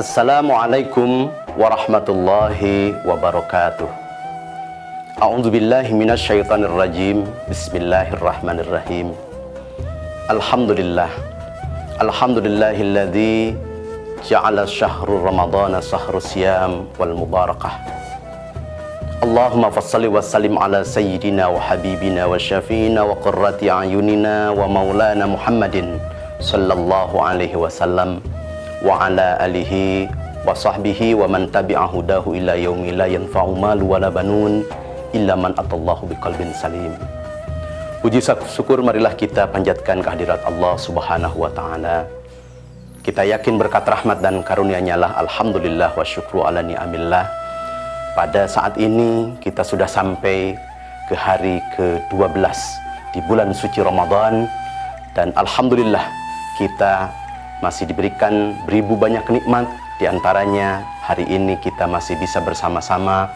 Assalamualaikum warahmatullahi wabarakatuh. A'udzu billahi minasyaitonir rajim. Bismillahirrahmanirrahim. Alhamdulillahilladzi ja'ala syahrul ramadhana syahrus siyam wal mubarakah. Allahumma fassalli wa sallim ala sayyidina wa habibina wa syafiina wa qurrati a'yunina wa maulana Muhammadin sallallahu alaihi wasallam wa ala alihi wa sahbihi wa man tabi'ahu dahu ila yaumi la yanfa'u malu wala banun illa man atallahu biqalbin salim. Puji syukur marilah kita panjatkan kehadirat Allah Subhanahu wa taala. Kita yakin berkat rahmat dan karunia-Nya lah, alhamdulillah wa syukru ala ni'amillah. Pada saat ini kita sudah sampai ke hari ke-12 di bulan suci Ramadan, dan alhamdulillah kita masih diberikan beribu banyak nikmat. Di antaranya hari ini kita masih bisa bersama-sama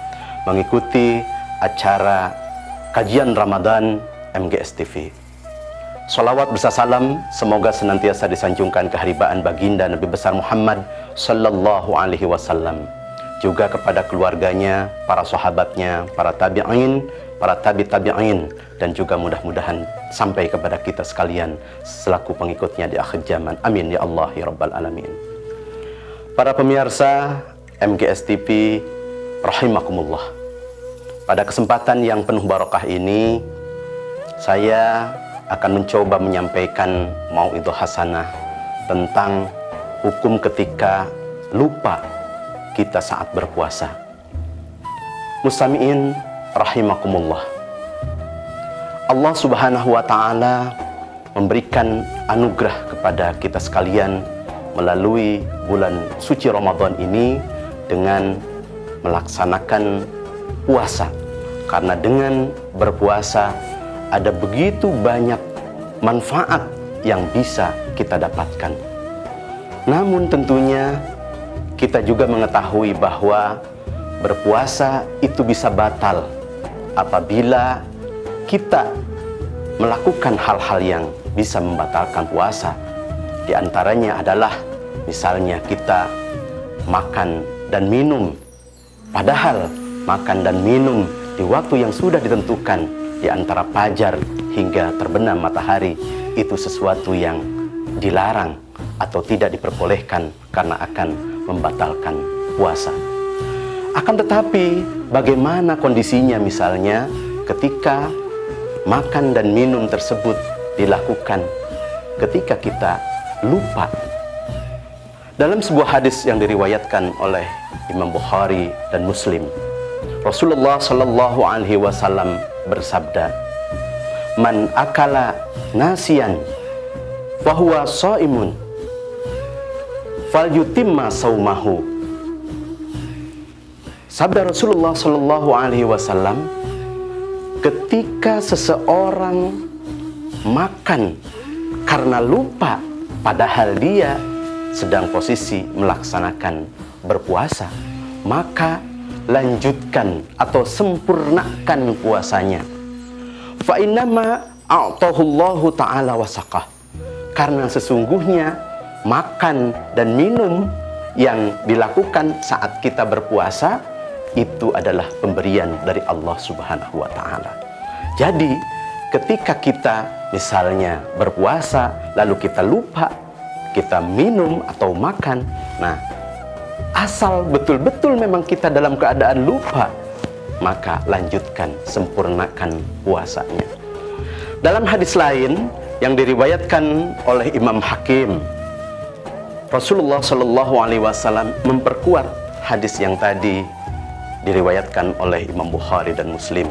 mengikuti acara kajian Ramadan MGS TV. Salawat bersalam semoga senantiasa disanjungkan keharibaan baginda Nabi besar Muhammad sallallahu alaihi wasallam, juga kepada keluarganya, para sahabatnya, para tabi'in, para tabi'in, dan juga mudah-mudahan sampai kepada kita sekalian selaku pengikutnya di akhir zaman. Amin ya Allah ya Rabbal Alamin. Para pemirsa MGS TV rahimakumullah, pada kesempatan yang penuh barakah ini saya akan mencoba menyampaikan mau'idhah hasanah tentang hukum ketika lupa kita saat berpuasa. Mustami'in rahimakumullah, Allah Subhanahu wa taala memberikan anugerah kepada kita sekalian melalui bulan suci Ramadan ini dengan melaksanakan puasa. Karena dengan berpuasa ada begitu banyak manfaat yang bisa kita dapatkan. Namun tentunya kita juga mengetahui bahwa berpuasa itu bisa batal apabila kita melakukan hal-hal yang bisa membatalkan puasa. Di antaranya adalah misalnya kita makan dan minum, padahal makan dan minum di waktu yang sudah ditentukan di antara fajar hingga terbenam matahari itu sesuatu yang dilarang atau tidak diperbolehkan karena akan membatalkan puasa. Akan tetapi bagaimana kondisinya misalnya ketika makan dan minum tersebut dilakukan ketika kita lupa? Dalam sebuah hadis yang diriwayatkan oleh Imam Bukhari dan Muslim, Rasulullah sallallahu alaihi wasallam bersabda, "Man akala nasiyan fahuwa shaimun falyutimma saumahu." Sabda Rasulullah sallallahu alaihi wasallam, ketika seseorang makan karena lupa padahal dia sedang posisi melaksanakan berpuasa, maka lanjutkan atau sempurnakan puasanya. Fa innama a'tahullahu ta'ala wasaqah. Karena sesungguhnya makan dan minum yang dilakukan saat kita berpuasa itu adalah pemberian dari Allah Subhanahu wa taala. Jadi ketika kita misalnya berpuasa lalu kita lupa, kita minum atau makan, nah asal betul-betul memang kita dalam keadaan lupa, maka lanjutkan, sempurnakan puasanya. Dalam hadis lain yang diriwayatkan oleh Imam Hakim, Rasulullah Shallallahu Alaihi Wasallam memperkuat hadis yang tadi diriwayatkan oleh Imam Bukhari dan Muslim.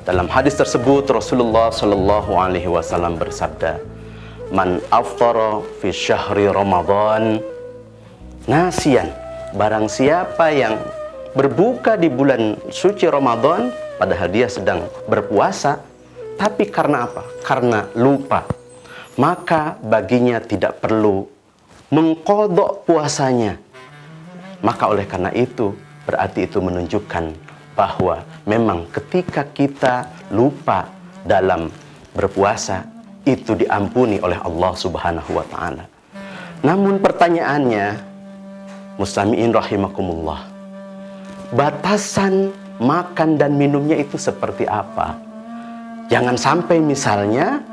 Dalam hadis tersebut Rasulullah Shallallahu Alaihi Wasallam bersabda, "Man aftara fi syahri Ramadan nasiyan." Barang siapa yang berbuka di bulan suci Ramadan padahal dia sedang berpuasa, tapi karena apa? Karena lupa, maka baginya tidak perlu mengqadha puasanya. Maka oleh karena itu berarti itu menunjukkan bahwa memang ketika kita lupa dalam berpuasa itu diampuni oleh Allah Subhanahu wa taala. Namun pertanyaannya, Mustami'in rahimakumullah, batasan makan dan minumnya itu seperti apa? Jangan sampai misalnya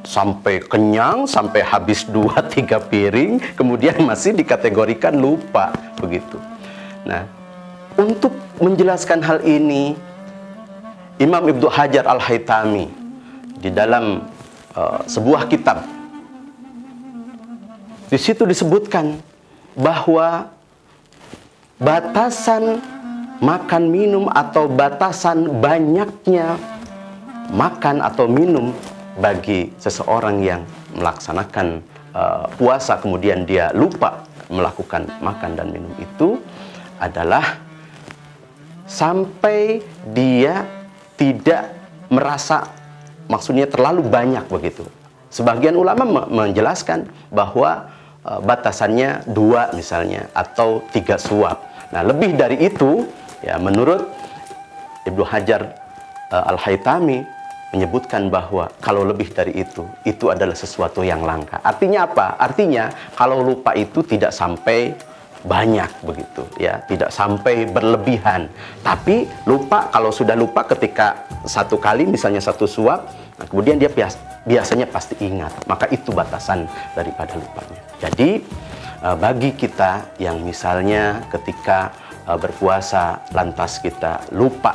sampai kenyang, sampai habis 2-3 piring, kemudian masih dikategorikan lupa, begitu. Nah, untuk menjelaskan hal ini, Imam Ibnu Hajar Al-Haytami di dalam sebuah kitab, di situ disebutkan bahwa batasan makan minum atau batasan banyaknya makan atau minum bagi seseorang yang melaksanakan puasa kemudian dia lupa melakukan makan dan minum itu adalah sampai dia tidak merasa, maksudnya terlalu banyak begitu. Sebagian ulama menjelaskan bahwa batasannya 2 misalnya atau 3 suap. Nah, lebih dari itu ya, menurut Ibnu Hajar Al-Haytami menyebutkan bahwa kalau lebih dari itu adalah sesuatu yang langka. Artinya apa? Artinya kalau lupa itu tidak sampai banyak begitu ya, tidak sampai berlebihan. Tapi lupa, kalau sudah lupa ketika satu kali misalnya 1 suap, nah kemudian dia biasanya pasti ingat, maka itu batasan daripada lupanya. Jadi bagi kita yang misalnya ketika berpuasa lantas kita lupa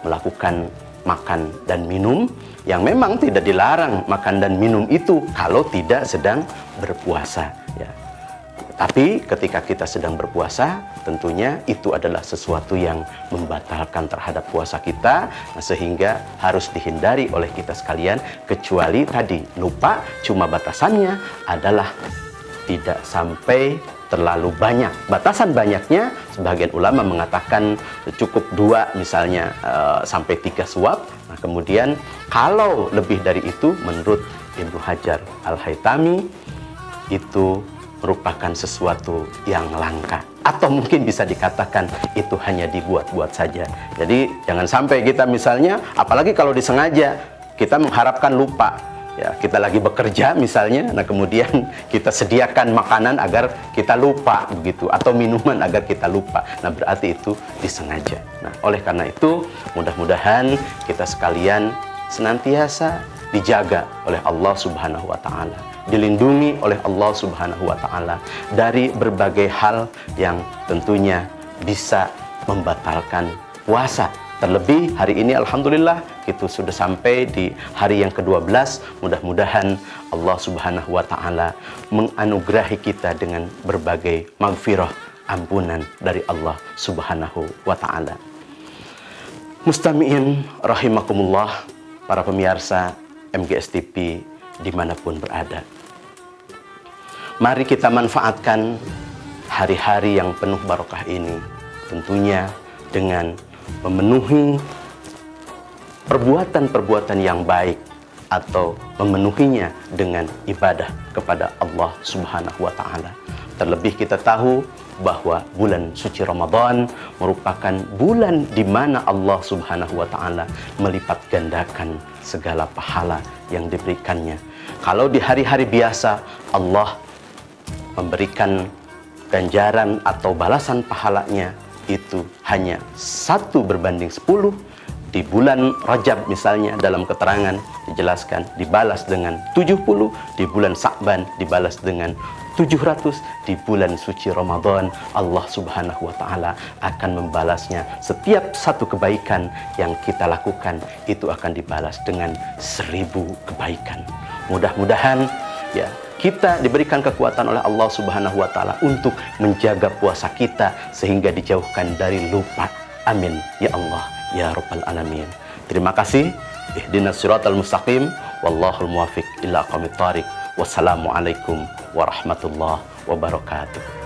melakukan makan dan minum, yang memang tidak dilarang makan dan minum itu kalau tidak sedang berpuasa ya. Tapi ketika kita sedang berpuasa, tentunya itu adalah sesuatu yang membatalkan terhadap puasa kita, sehingga harus dihindari oleh kita sekalian, kecuali tadi lupa, cuma batasannya adalah tidak sampai terlalu banyak. Batasan banyaknya, sebagian ulama mengatakan cukup 2 misalnya sampai 3 suap. Nah, kemudian kalau lebih dari itu, menurut Ibnu Hajar Al-Haytami, itu merupakan sesuatu yang langka, atau mungkin bisa dikatakan itu hanya dibuat-buat saja. Jadi jangan sampai kita misalnya, apalagi kalau disengaja, kita mengharapkan lupa ya, kita lagi bekerja misalnya, nah kemudian kita sediakan makanan agar kita lupa begitu, atau minuman agar kita lupa, nah berarti itu disengaja. Nah, oleh karena itu mudah-mudahan kita sekalian senantiasa dijaga oleh Allah Subhanahu wa Ta'ala, dilindungi oleh Allah Subhanahu wa Ta'ala dari berbagai hal yang tentunya bisa membatalkan puasa. Terlebih hari ini alhamdulillah kita sudah sampai di hari yang ke-12. Mudah-mudahan Allah Subhanahu wa Ta'ala menganugerahi kita dengan berbagai maghfirah, ampunan dari Allah Subhanahu wa Ta'ala. Mustami'in rahimakumullah, para pemirsa MGS TV dimanapun berada, mari kita manfaatkan hari-hari yang penuh barokah ini tentunya dengan memenuhi perbuatan-perbuatan yang baik atau memenuhinya dengan ibadah kepada Allah Subhanahu wa Ta'ala. Terlebih kita tahu bahwa bulan suci Ramadan merupakan bulan di mana Allah Subhanahu wa Ta'ala melipat gandakan segala pahala yang diberikannya. Kalau di hari-hari biasa Allah memberikan ganjaran atau balasan pahalanya itu hanya 1 berbanding 10, di bulan Rajab misalnya dalam keterangan dijelaskan dibalas dengan 70, di bulan Sa'ban dibalas dengan 700, di bulan suci Ramadan Allah Subhanahu wa Ta'ala akan membalasnya. Setiap satu kebaikan yang kita lakukan itu akan dibalas dengan 1000 kebaikan. Mudah-mudahan ya kita diberikan kekuatan oleh Allah Subhanahu wa Ta'ala untuk menjaga puasa kita sehingga dijauhkan dari lupa. Amin ya Allah ya Rabbal Alamin. Terima kasih. Ihdinas siratal mustaqim, wallahul muwaffiq ila aqwamit thariq. Wassalamualaikum warahmatullahi wabarakatuh.